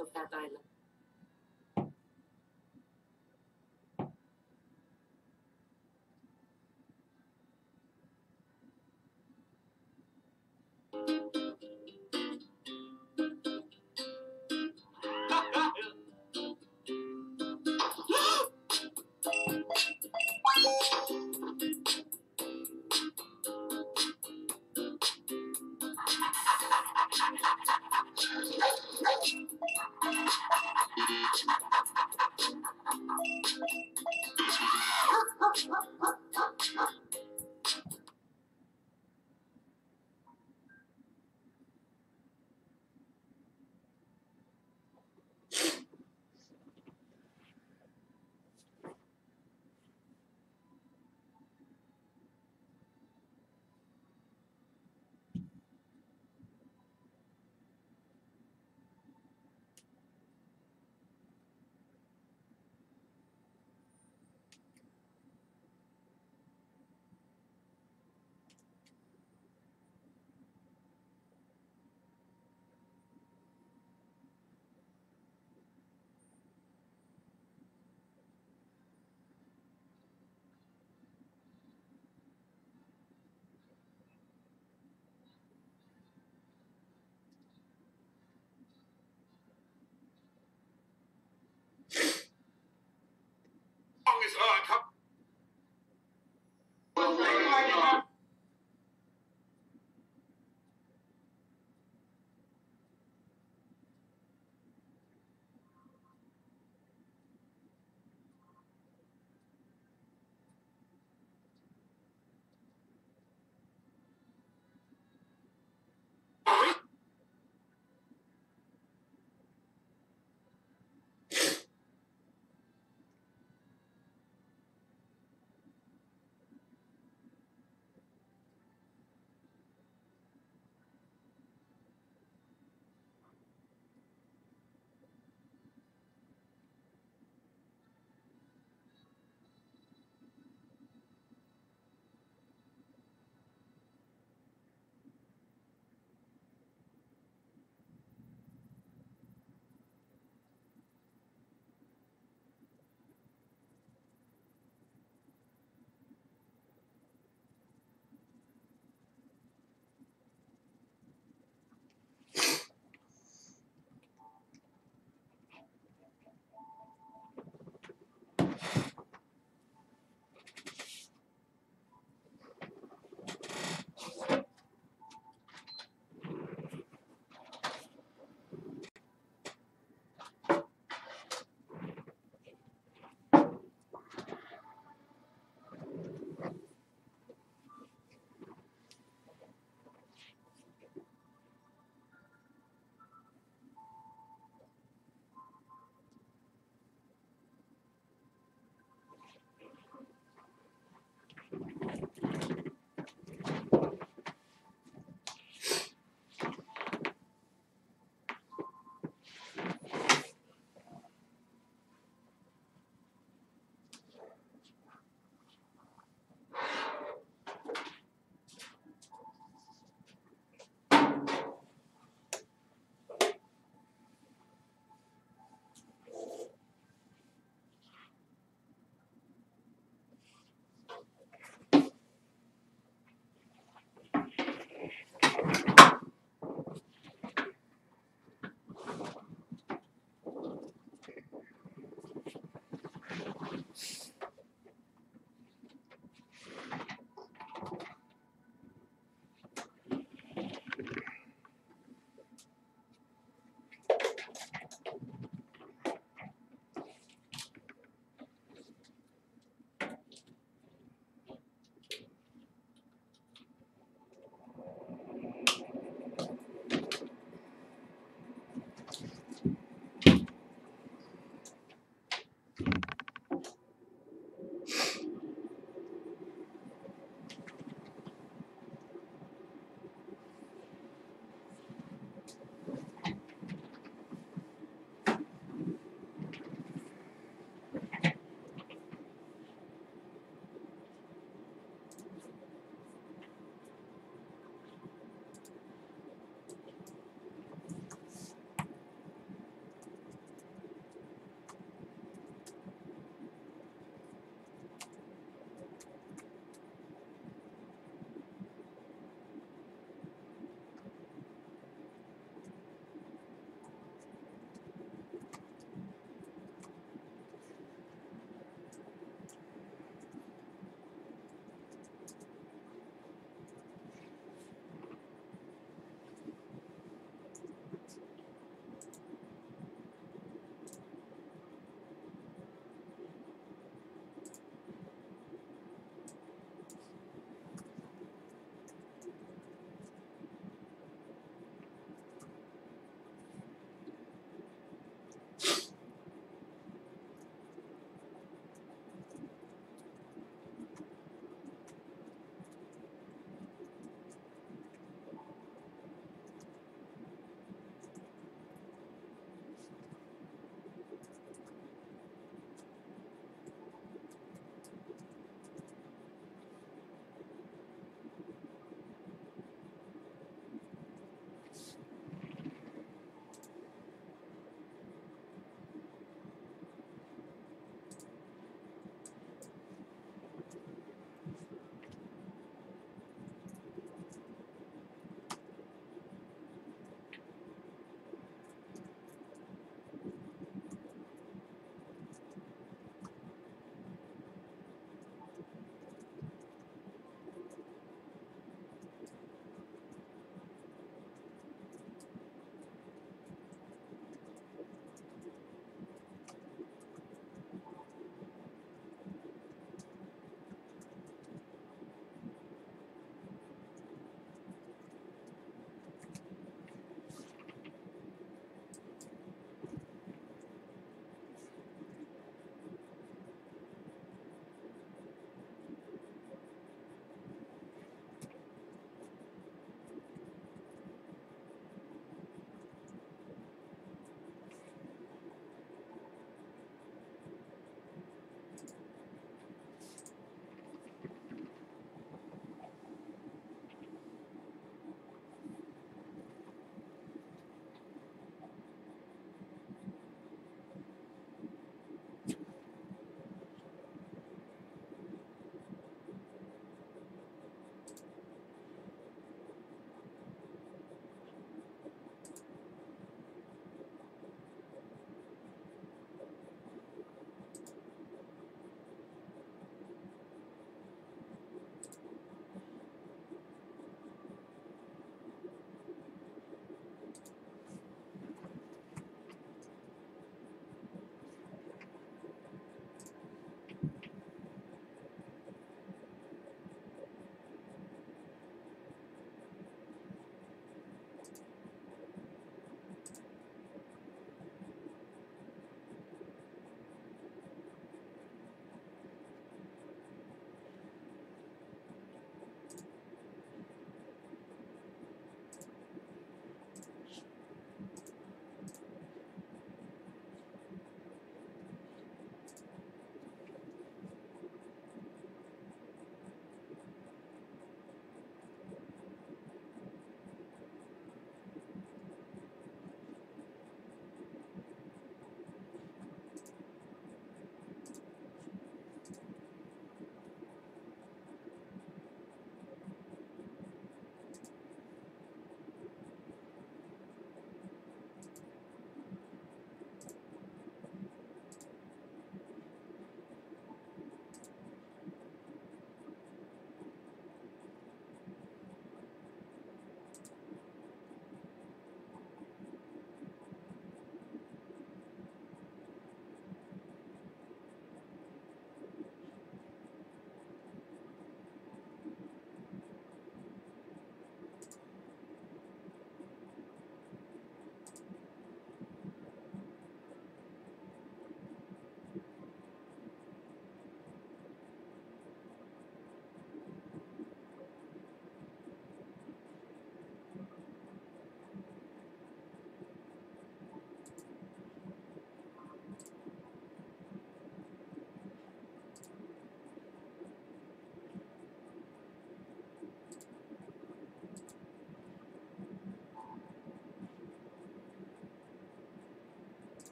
of that island.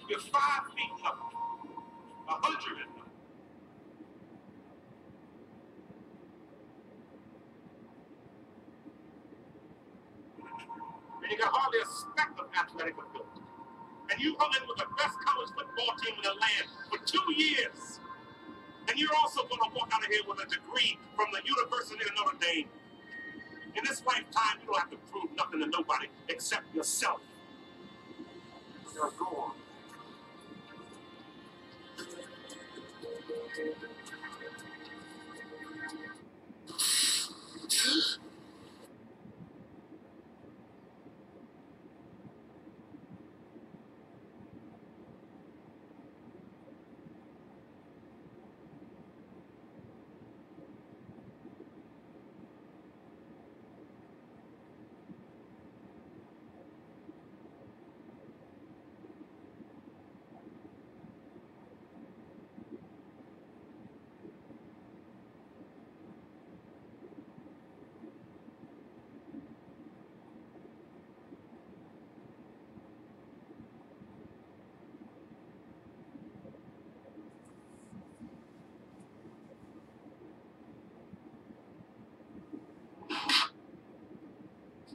You're 5 feet up, 100 in them. And you got hardly a speck of athletic ability. And you hung in with the best college football team in the land for 2 years. And you're also going to walk out of here with a degree from the University of Notre Dame. In this lifetime, you don't have to prove nothing to nobody except yourself. Now go on.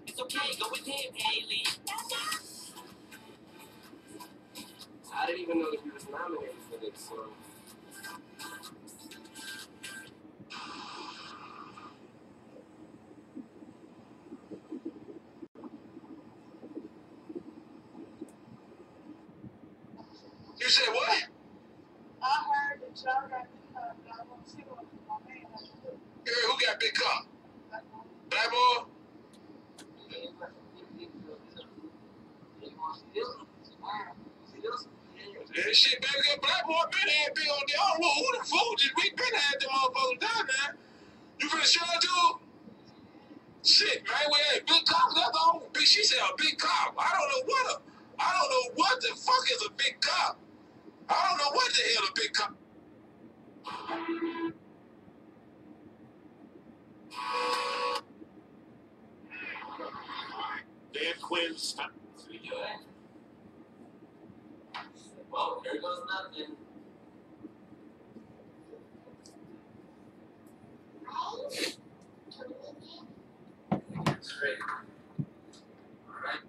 It's okay, go with him, Haley. I didn't even know that he was nominated for this, so. You said what? I heard that y'all got big car, but I want to see what my man has to do. Yeah, who got big car? Black boy? Yeah, shit, baby, that black boy been had big on there. I don't know who the fool just we been had them motherfuckers down there. You finna show it to her? Shit, man, we had big cops. That's all. She said a big cop. I don't know what the fuck is a big cop. I don't know what the hell a big cop. Dan Quinn stop. Well, here goes nothing. That's great. All right.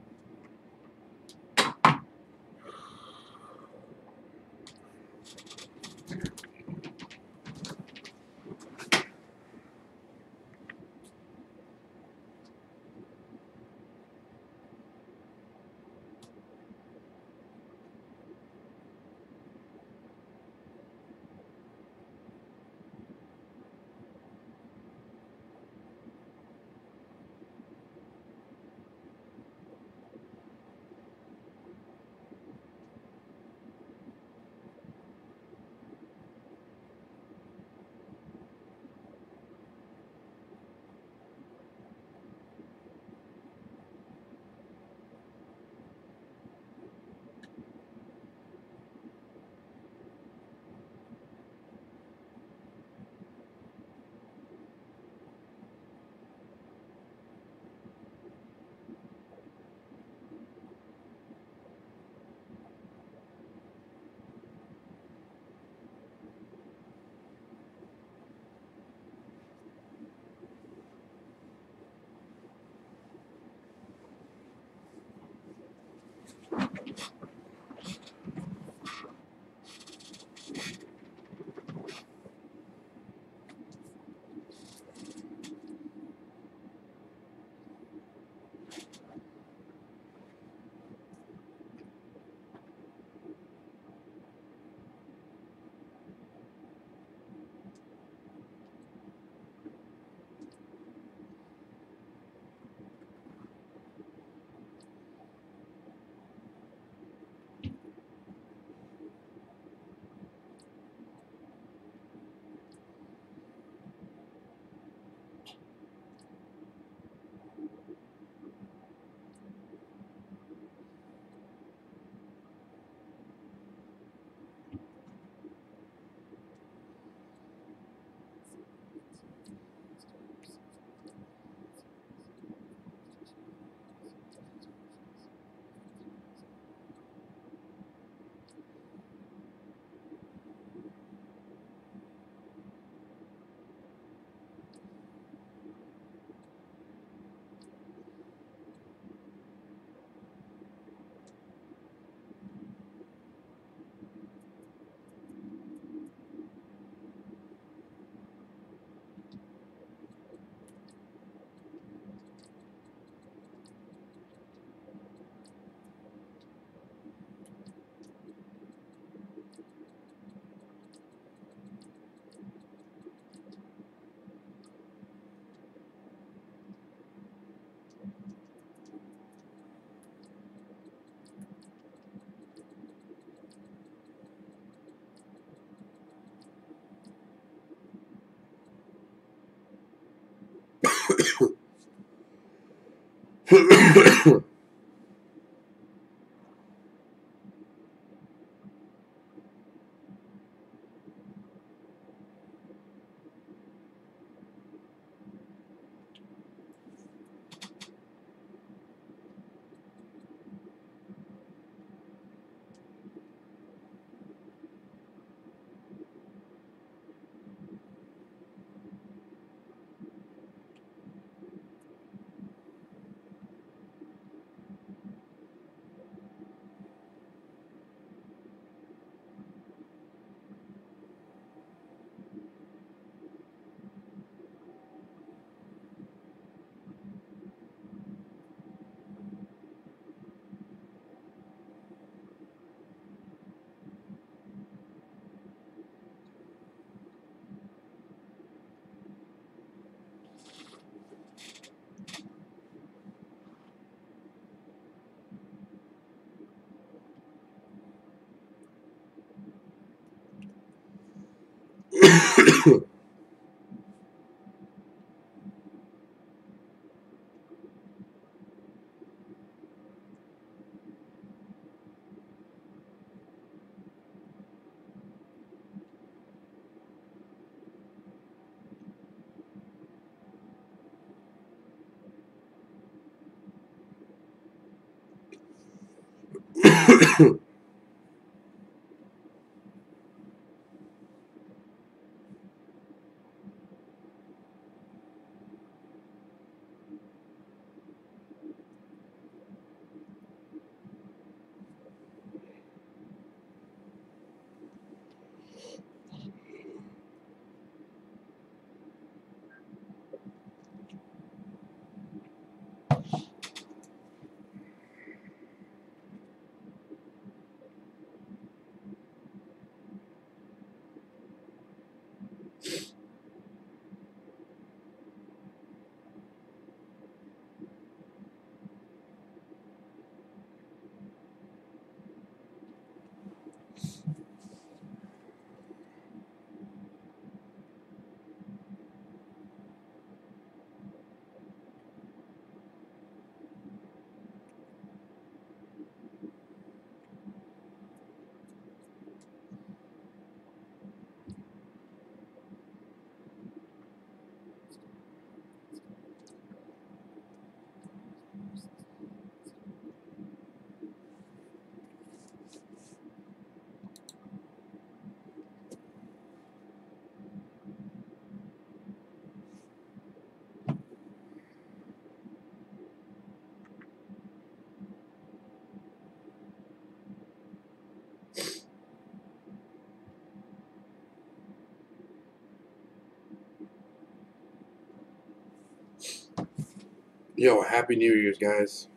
Yo, Happy New Year's, guys.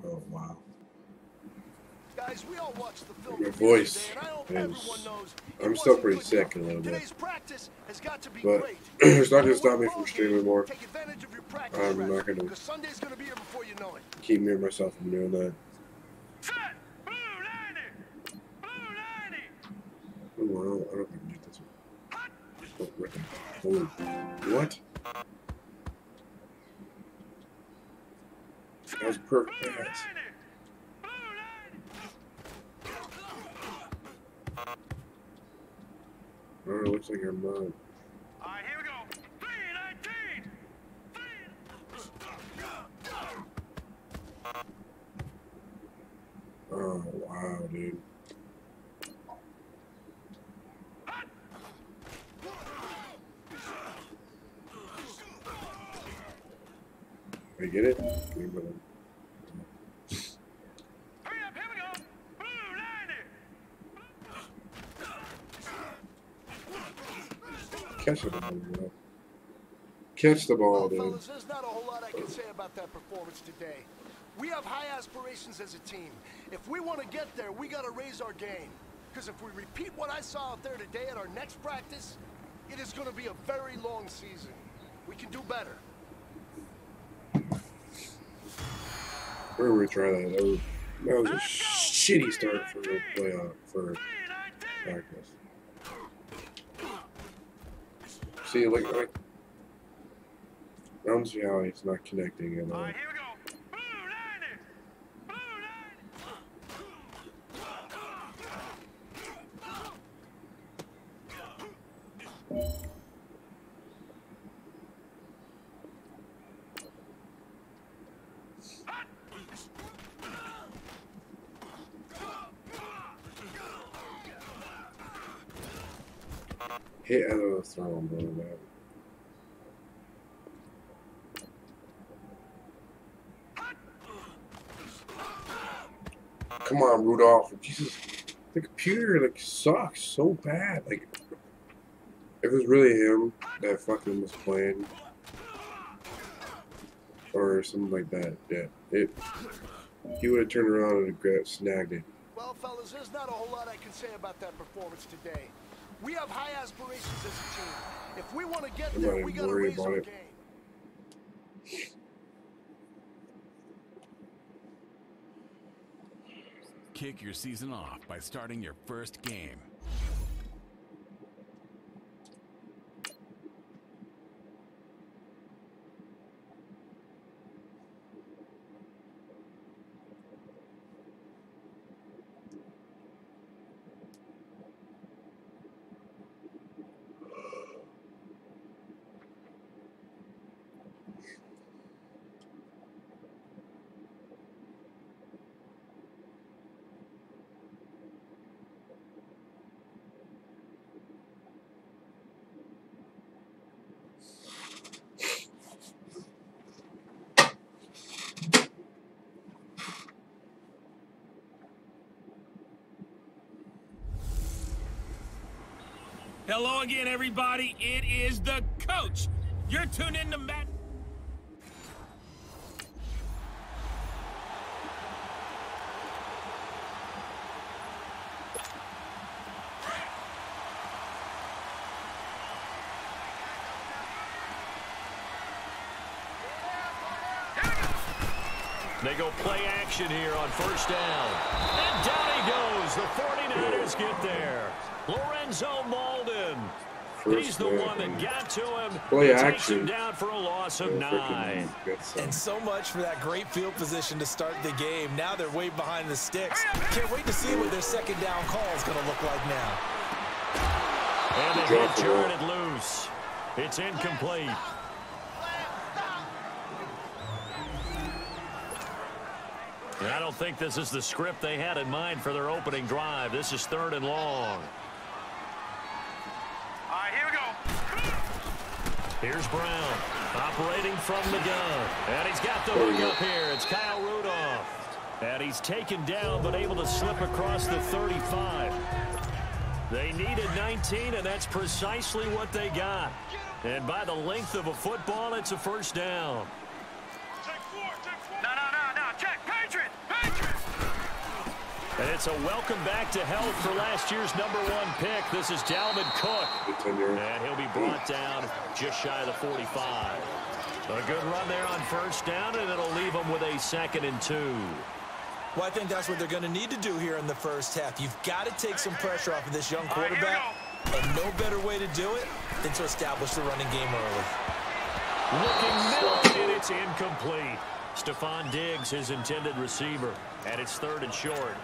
Oh, wow. Guys, we all watched the film My voice today, and I hope is... everyone knows I'm it still wasn't pretty good sick enough. a little bit. Today's practice has got to be But great. it's not going to When stop we me win from a streaming ball more. game, take advantage of your practice I'm rest, not going to because Sunday's going to be here before you know it. keep me and myself from doing that. Set! Blue 90! Blue 90! Oh, wow. I don't think I can get this one. Oh, right there. Holy... What? That was a perfect pass. Oh, it looks like I'm not. Alright, here we go. 319! Oh, wow, dude. I get it? Okay, but Hurry up, here we go. Blue 90! catch the ball, bro. Catch the ball, Well, dude. fellas, there's not a whole lot I can say about that performance today. We have high aspirations as a team. If we want to get there, we got to raise our game. Because if we repeat what I saw out there today at our next practice, it is going to be a very long season. We can do better. We're gonna retry that. That was a shitty start for the playoff for practice. See, like I don't see how he's not connecting at all. All right, here we go. Blue Niners. Blue Niners. Hit out of the throw, bro. Man. Come on, Rudolph. Jesus, the computer like sucks so bad. Like, if it was really him that fucking was playing, or something like that, yeah, he would have turned around and snagged it. Well, fellas, there's not a whole lot I can say about that performance today. We have high aspirations as a team. If we want to get I'm there, not we even got to worried raise about our it. game. Kick your season off by starting your first game. Hello again, everybody. It is the coach. You're tuned in to Madden. They go play action here on first down. And down he goes. The 49ers get there. Lorenzo Malden. He's the one that got to him. Play takes him action. down for a loss of 9. And so much for that great field position to start the game. Now they're way behind the sticks. Can't wait to see what their second down call is going to look like now. And they hit turn it loose. It's incomplete. And I don't think this is the script they had in mind for their opening drive. This is 3rd and long. All right, here we go. Here's Brown operating from the gun. And he's got the hook up here. It's Kyle Rudolph. And he's taken down but able to slip across the 35. They needed 19, and that's precisely what they got. And by the length of a football, it's a first down. Check, Patriot! Patriot! And it's a welcome back to health for last year's #1 pick. This is Dalvin Cook. And he'll be brought down just shy of the 45. A good run there on first down, and it'll leave them with a 2nd and 2. Well, I think that's what they're going to need to do here in the first half. You've got to take some pressure off of this young quarterback. And no better way to do it than to establish the running game early. Looking middle, and it's incomplete. Stephon Diggs, his intended receiver, and it's 3rd and short.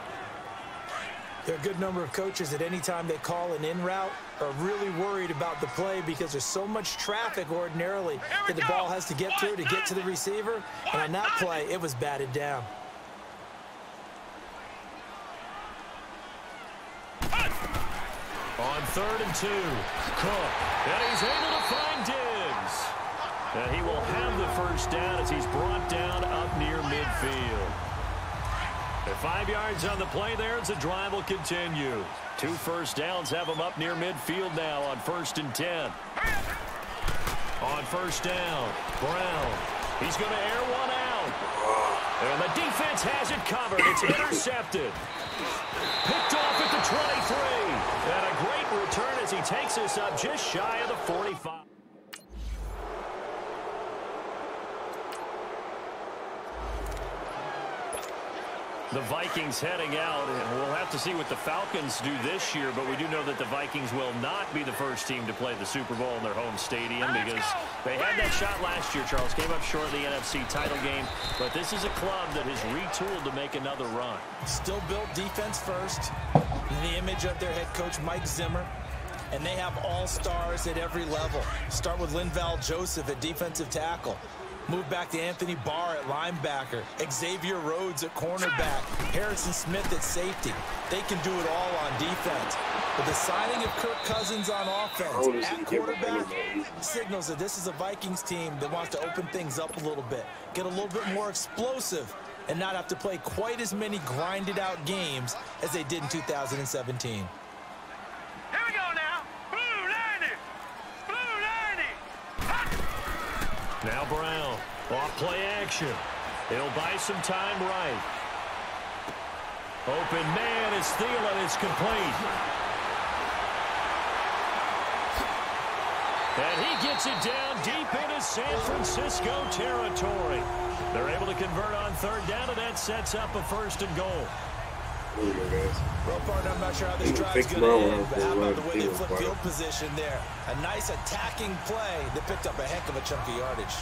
There are a good number of coaches at any time they call an in route are really worried about the play because there's so much traffic ordinarily that the ball has to get through to get to the receiver. And on that play, it was batted down. On 3rd and 2, Cook, and he's able to find Diggs. And he will have the first down as he's brought down up near midfield. At 5 yards on the play there as the drive will continue. 2 first downs have him up near midfield now on 1st and 10. On first down, Brown. He's going to air one out. And the defense has it covered. It's intercepted. Picked off at the 23. And a great return as he takes us up just shy of the 45. The Vikings heading out, and we'll have to see what the Falcons do this year, but we do know that the Vikings will not be the first team to play the Super Bowl in their home stadium because they had that shot last year, Charles. Came up short in the NFC title game, but this is a club that has retooled to make another run. Still built defense first, in the image of their head coach, Mike Zimmer, and they have all-stars at every level. Start with Linval Joseph at defensive tackle. Move back to Anthony Barr at linebacker, Xavier Rhodes at cornerback, Harrison Smith at safety. They can do it all on defense. But the signing of Kirk Cousins on offense at quarterback signals that this is a Vikings team that wants to open things up a little bit, get a little bit more explosive, and not have to play quite as many grinded-out games as they did in 2017. Here we go now. Blue 90. Blue 90. Now Brown, off play action. He'll buy some time right. Open man is Thielen. It's complete. And he gets it down deep into San Francisco territory. They're able to convert on third down, and that sets up a 1st and goal. Well, partner, I'm not sure how this drive's going to end, but how about the way they flip field position there? A nice attacking play that picked up a heck of a chunk of yardage.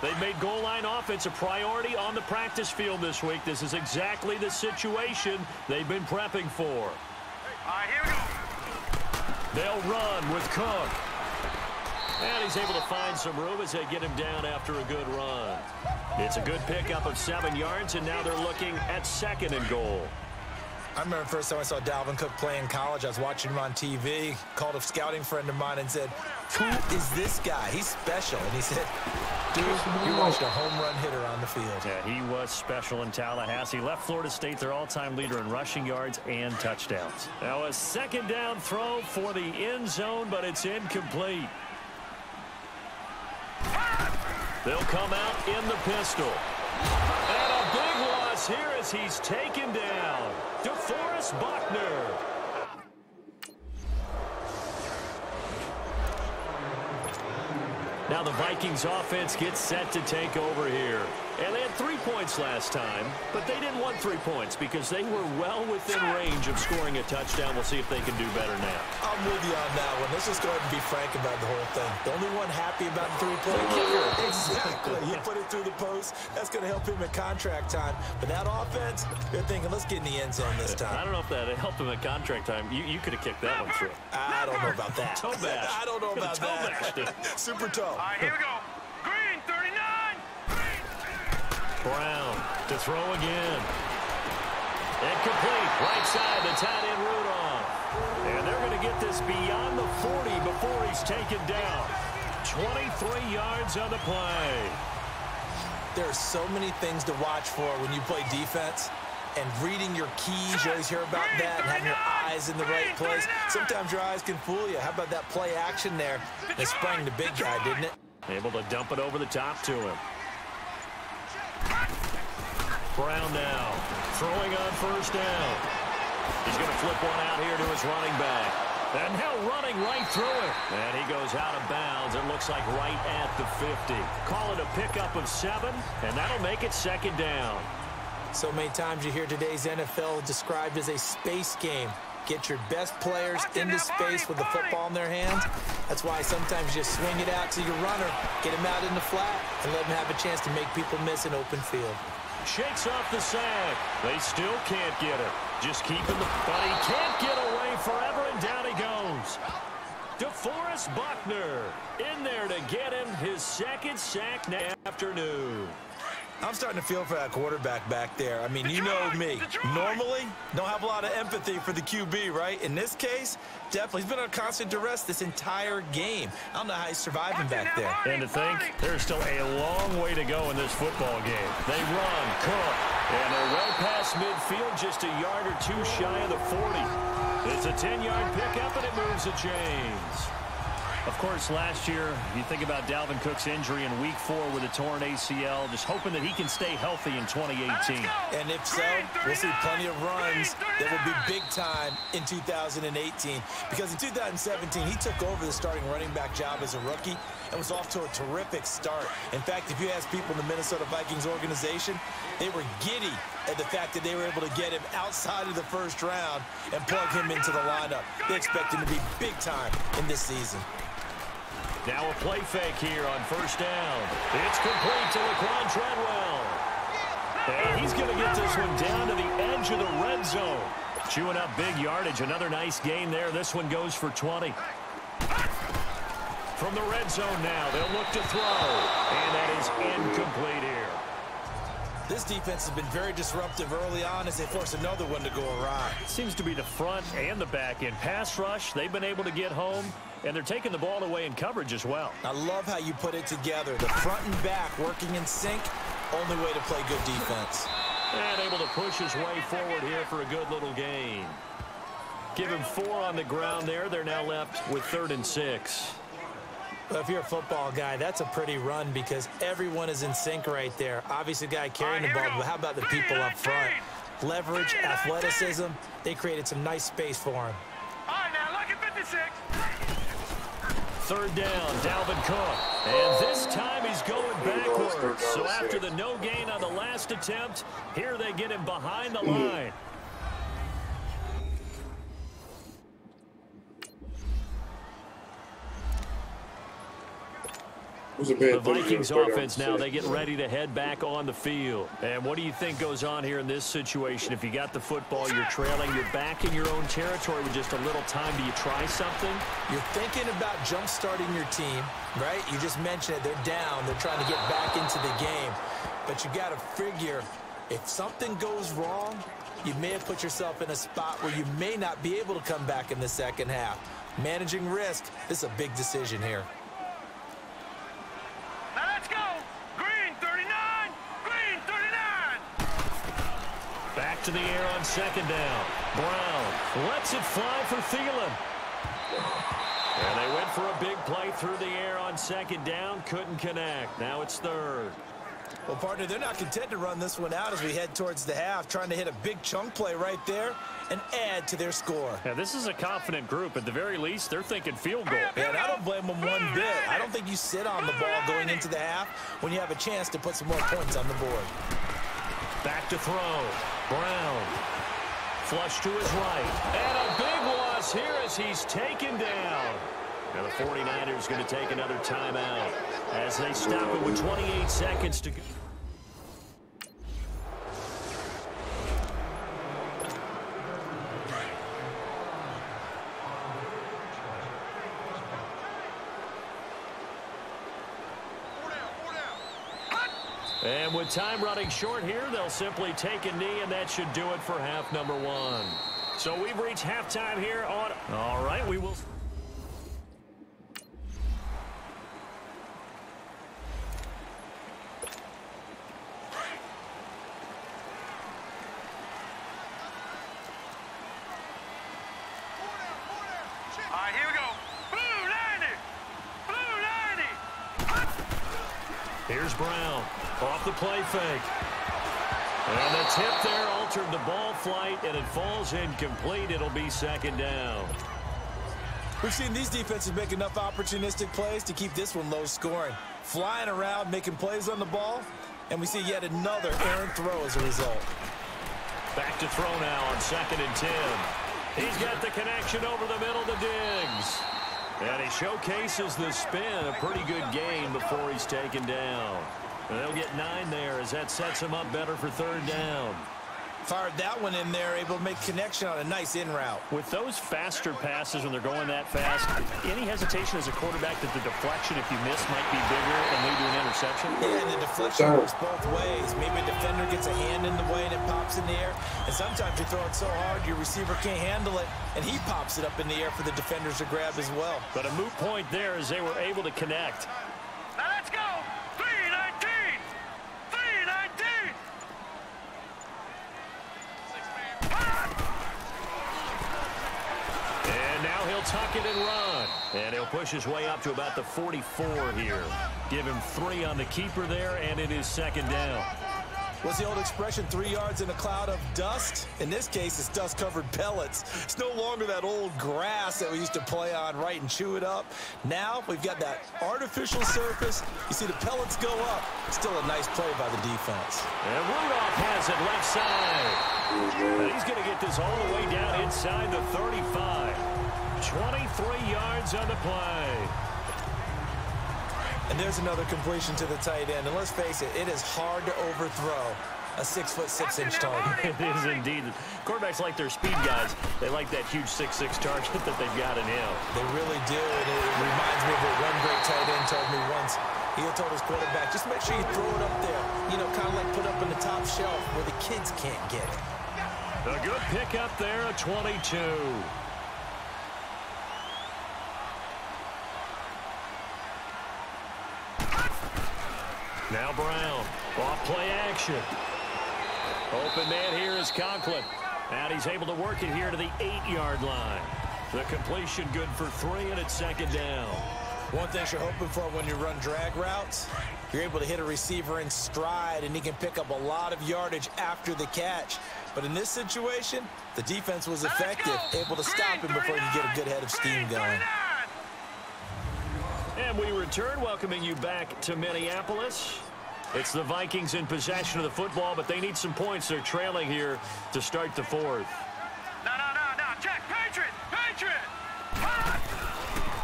They've made goal line offense a priority on the practice field this week. This is exactly the situation they've been prepping for. All right, here we go. They'll run with Cook. And he's able to find some room as they get him down after a good run. It's a good pickup of 7 yards, and now they're looking at 2nd and goal. I remember the first time I saw Dalvin Cook play in college. I was watching him on TV, called a scouting friend of mine and said, "Who is this guy? He's special." And he said, "Dude, you watched a home run hitter on the field." Yeah, he was special in Tallahassee. Left Florida State their all-time leader in rushing yards and touchdowns. Now a 2nd down throw for the end zone, but it's incomplete. They'll come out in the pistol. And a big loss here as he's taken down. DeForest Buckner. Now the Vikings offense gets set to take over here. And they had 3 points last time, but they didn't want 3 points because they were well within range of scoring a touchdown. We'll see if they can do better now. I'm with you on that one. Let's just go ahead and be frank about the whole thing. The only one happy about the 3-point kicker. Exactly. You put it through the post. That's going to help him at contract time. But that offense, they're thinking, let's get in the end zone this time. I don't know if that helped him at contract time. You could have kicked that one through. I don't know about that. Toe bash. I don't know about that. Super toe. All right, here we go. Green 39. Brown to throw again. Incomplete. Right side to tight end Rudolph. And they're going to get this beyond the 40 before he's taken down. 23 yards on the play. There are so many things to watch for when you play defense. And reading your keys, you always hear about that, and having your eyes in the right place. Sometimes your eyes can fool you. How about that play action there? It sprang the big guy, didn't it? Able to dump it over the top to him. Brown now, throwing on 1st down. He's going to flip one out here to his running back. And now running right through it. And he goes out of bounds. It looks like right at the 50. Call it a pickup of 7, and that'll make it 2nd down. So many times you hear today's NFL described as a space game. Get your best players into space with the football in their hands. That's why sometimes you swing it out to your runner, get him out in the flat, and let him have a chance to make people miss an open field. Shakes off the sack. They still can't get it. Just keeping the... But he can't get away forever, and down he goes. DeForest Buckner in there to get him his 2nd sack in the afternoon. I'm starting to feel for that quarterback back there. I mean, you know me. Normally, don't have a lot of empathy for the QB, right? In this case, definitely. He's been under constant duress this entire game. I don't know how he's surviving back there. And to think, there's still a long way to go in this football game. They run, Cook, and they're well past midfield, just a yard or 2 shy of the 40. It's a 10-yard pickup, and it moves the chains. Of course, last year, you think about Dalvin Cook's injury in Week 4 with a torn ACL, just hoping that he can stay healthy in 2018. And if so, we'll see plenty of runs that will be big time in 2018. Because in 2017, he took over the starting running back job as a rookie and was off to a terrific start. In fact, if you ask people in the Minnesota Vikings organization, they were giddy at the fact that they were able to get him outside of the first round and plug him into the lineup. They expect him to be big time in this season. Now a play fake here on first down. It's complete to Laquan Treadwell. And he's going to get this one down to the edge of the red zone. Chewing up big yardage. Another nice gain there. This one goes for 20. From the red zone now, they'll look to throw. And that is incomplete here. This defense has been very disruptive early on as they force another one to go awry. Seems to be the front and the back end. Pass rush, they've been able to get home, and they're taking the ball away in coverage as well. I love how you put it together. The front and back working in sync, only way to play good defense. And able to push his way forward here for a good little gain. Give him 4 on the ground there. They're now left with 3rd and 6. Well, if you're a football guy, that's a pretty run because everyone is in sync right there. Obviously, the guy carrying the ball, but how about the people up front? Leverage, athleticism, they created some nice space for him. All right, now look at 56. 3rd down, Dalvin Cook. And this time he's going backwards. So after the no gain on the last attempt, here they get him behind the line. The Vikings offense now, they get ready to head back on the field. And what do you think goes on here in this situation? If you got the football, you're trailing, you're back in your own territory with just a little time. Do you try something? You're thinking about jump-starting your team, right? You just mentioned it. They're down. They're trying to get back into the game. But you got to figure if something goes wrong, you may have put yourself in a spot where you may not be able to come back in the second half. Managing risk, this is a big decision here. Back to the air on 2nd down. Brown lets it fly for Thielen. And they went for a big play through the air on 2nd down. Couldn't connect. Now it's 3rd. Well, partner, they're not content to run this one out as we head towards the half, trying to hit a big chunk play right there and add to their score. Yeah, this is a confident group. At the very least, they're thinking field goal. Yeah, and I don't blame them one bit. I don't think you sit on the ball going into the half when you have a chance to put some more points on the board. Back to throw. Brown. Flush to his right. And a big loss here as he's taken down. Now the 49ers going to take another timeout as they stop it with 28 seconds to go. And with time running short here, they'll simply take a knee, and that should do it for half number 1. So we've reached halftime here on... All right, we will... All right, here we go. Blue 90. Blue 90. Here's Brown. Off the play fake. And the tip there altered the ball flight, and it falls incomplete. It'll be 2nd down. We've seen these defenses make enough opportunistic plays to keep this one low scoring. Flying around, making plays on the ball, and we see yet another errant throw as a result. Back to throw now on 2nd and 10. He's got the connection over the middle to Diggs. And he showcases the spin, a pretty good gain before he's taken down. And they'll get 9 there as that sets him up better for 3rd down. Fired that one in there, able to make connection on a nice in route. With those faster passes when they're going that fast, any hesitation as a quarterback that the deflection, if you miss, might be bigger and lead to an interception? Yeah, and the deflection works both ways. Maybe a defender gets a hand in the way and it pops in the air. And sometimes you throw it so hard your receiver can't handle it, and he pops it up in the air for the defenders to grab as well. But a moot point there as they were able to connect. Now let's go. 319. 319. tuck it and run. And he'll push his way up to about the 44 here. Give him 3 on the keeper there, and it is second down. What's the old expression, 3 yards in a cloud of dust? In this case, it's dust-covered pellets. It's no longer that old grass that we used to play on, right, and chew it up. Now we've got that artificial surface. You see the pellets go up. Still a nice play by the defense. And Rudolph has it left side. And he's going to get this all the way down inside the 35. 23 yards on the play. And there's another completion to the tight end. And let's face it, it is hard to overthrow a 6'6" target. It is indeed. Quarterbacks like their speed guys. They like that huge 6'6" target that they've got in him. They really do. And it reminds me of what one great tight end told me once. He told his quarterback, just make sure you throw it up there. You know, kind of like put up on the top shelf where the kids can't get it. A good pick up there, a 22. Now Brown, off play action. Open man here is Conklin. And he's able to work it here to the 8-yard line. The completion good for 3, and it's second down. One thing you're hoping for when you run drag routes, you're able to hit a receiver in stride, and he can pick up a lot of yardage after the catch. But in this situation, the defense was effective, able to stop him before he could get a good head of steam going. And we return, welcoming you back to Minneapolis. It's the Vikings in possession of the football, but they need some points. They're trailing here to start the 4th. No. Check. Patriot.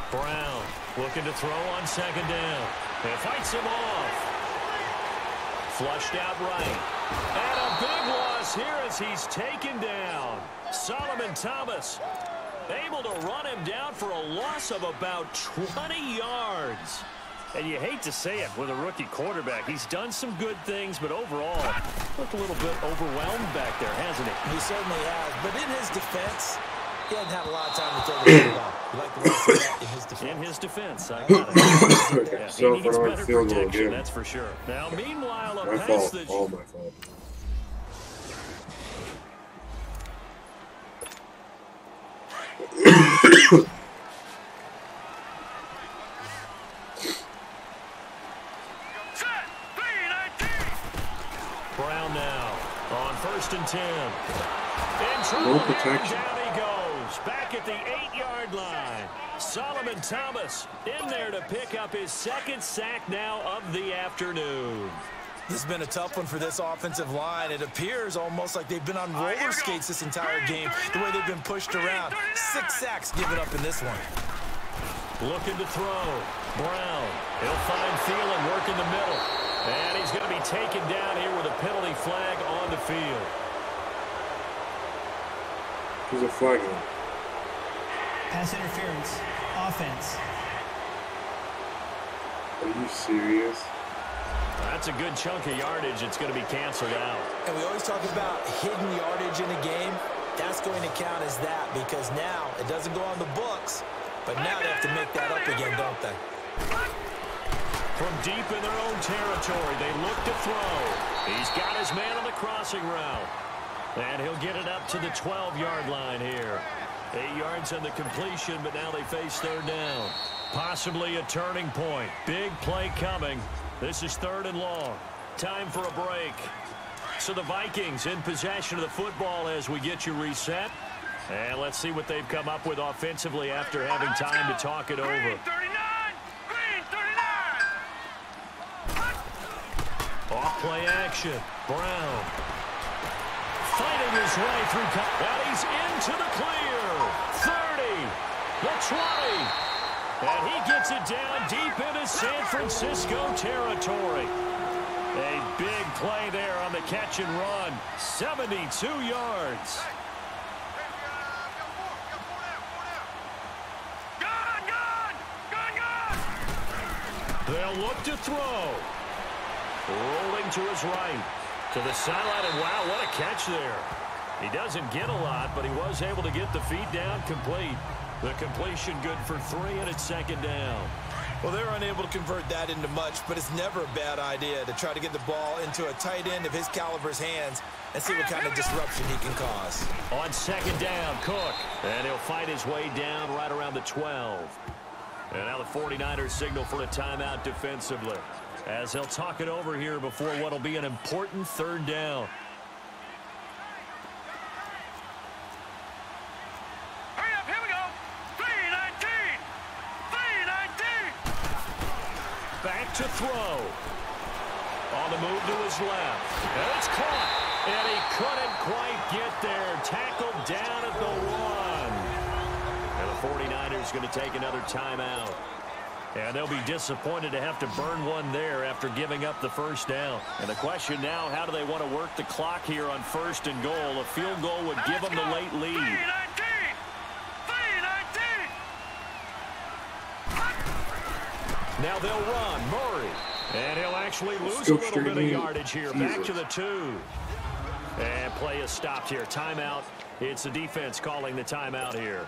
Brown looking to throw on second down. And fights him off. Flushed out right. And a big loss here as he's taken down. Solomon Thomas able to run him down for a loss of about 20 yards. And you hate to say it with a rookie quarterback. He's done some good things, but overall, looked a little bit overwhelmed back there, hasn't he? He certainly has. But in his defense, he hasn't had a lot of time to throw the ball. You like the way to say that in his defense? In his defense, I got it. Okay, so he needs for better field goal protection, again. that's for sure. Now, meanwhile, a My pass fault. that... All my fault. Brown now on 1st and 10. In trouble, No protection. down he goes. Back at the 8-yard line. Solomon Thomas in there to pick up his 2nd sack now of the afternoon. This has been a tough one for this offensive line. It appears almost like they've been on roller skates this entire game, the way they've been pushed around. 6 sacks given up in this one. Looking to throw. Brown. He'll find Thielen work in the middle. And he's going to be taken down here with a penalty flag on the field. There's a flag on. Pass interference. Offense. Are you serious? That's a good chunk of yardage. It's going to be canceled out. And we always talk about hidden yardage in a game. That's going to count as that because now it doesn't go on the books, but now they have to make that up again, don't they? From deep in their own territory, they look to throw. He's got his man on the crossing route. And he'll get it up to the 12-yard line here. 8 yards on the completion, but now they face 3rd down. Possibly a turning point. Big play coming. This is 3rd and long. Time for a break. So the Vikings in possession of the football as we get you reset. And let's see what they've come up with offensively after having time to talk it over. Green 39. Off play action. Brown. Fighting his way through. And he's into the clear. 30. The 20. And he gets it down deep into San Francisco territory. A big play there on the catch and run. 72 yards. They'll look to throw. Rolling to his right. To the sideline, and wow, what a catch there. He doesn't get a lot, but he was able to get the feet down complete. The completion good for 3, and it's 2nd down. Well, they're unable to convert that into much, but it's never a bad idea to try to get the ball into a tight end of his caliber's hands and see what kind of disruption he can cause. On second down, Cook. And he'll fight his way down right around the 12. And now the 49ers signal for a timeout defensively, as they'll talk it over here before what will be an important third down. Hurry up, here we go. 3-19. 3-19. Back to throw. On the move to his left. And it's caught. And he couldn't quite get there. Tackled down at the 1. And the 49ers going to take another timeout. And they'll be disappointed to have to burn one there after giving up the first down. And the question now, how do they want to work the clock here on 1st and goal? A field goal would give them the late lead. 3-19. Now they'll run. Murray. And he'll actually lose a little bit of yardage here. Back to the 2. And play is stopped here. Timeout. It's the defense calling the timeout here,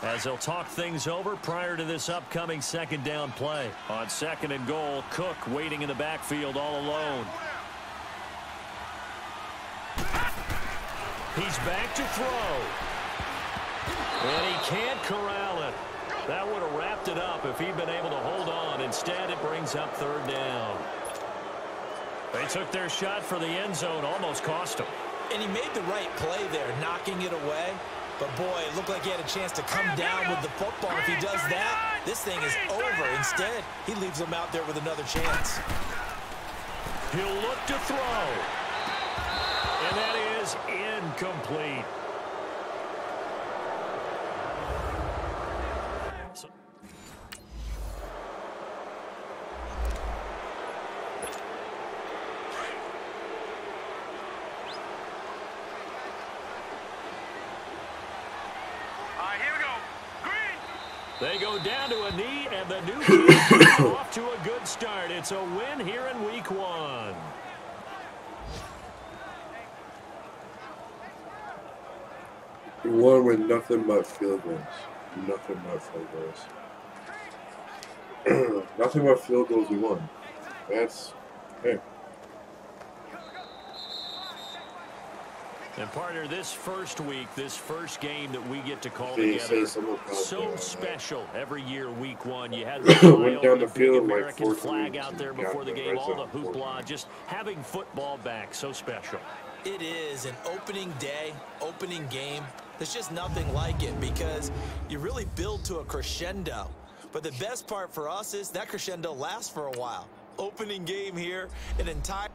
as they'll talk things over prior to this upcoming second down play. On 2nd and goal, Cook waiting in the backfield all alone. He's back to throw. And he can't corral it. That would have wrapped it up if he'd been able to hold on. Instead, it brings up 3rd down. They took their shot for the end zone, almost cost him. And he made the right play there, knocking it away. But, boy, it looked like he had a chance to come down with the football. If he does that, this thing is over. Instead, he leaves him out there with another chance. He'll look to throw. And that is incomplete. They go down to a knee, and the new team is off to a good start. It's a win here in week 1. We won with nothing but field goals. Nothing but field goals. Nothing but field goals we won. That's, hey. And partner, this first week, this first game that we get to call together, so special every year, week 1. You had the went down the field American like flag out there before the game, all the hoopla, just having football back, so special. It is an opening day, opening game. There's just nothing like it because you really build to a crescendo. But the best part for us is that crescendo lasts for a while. Opening game here, an entire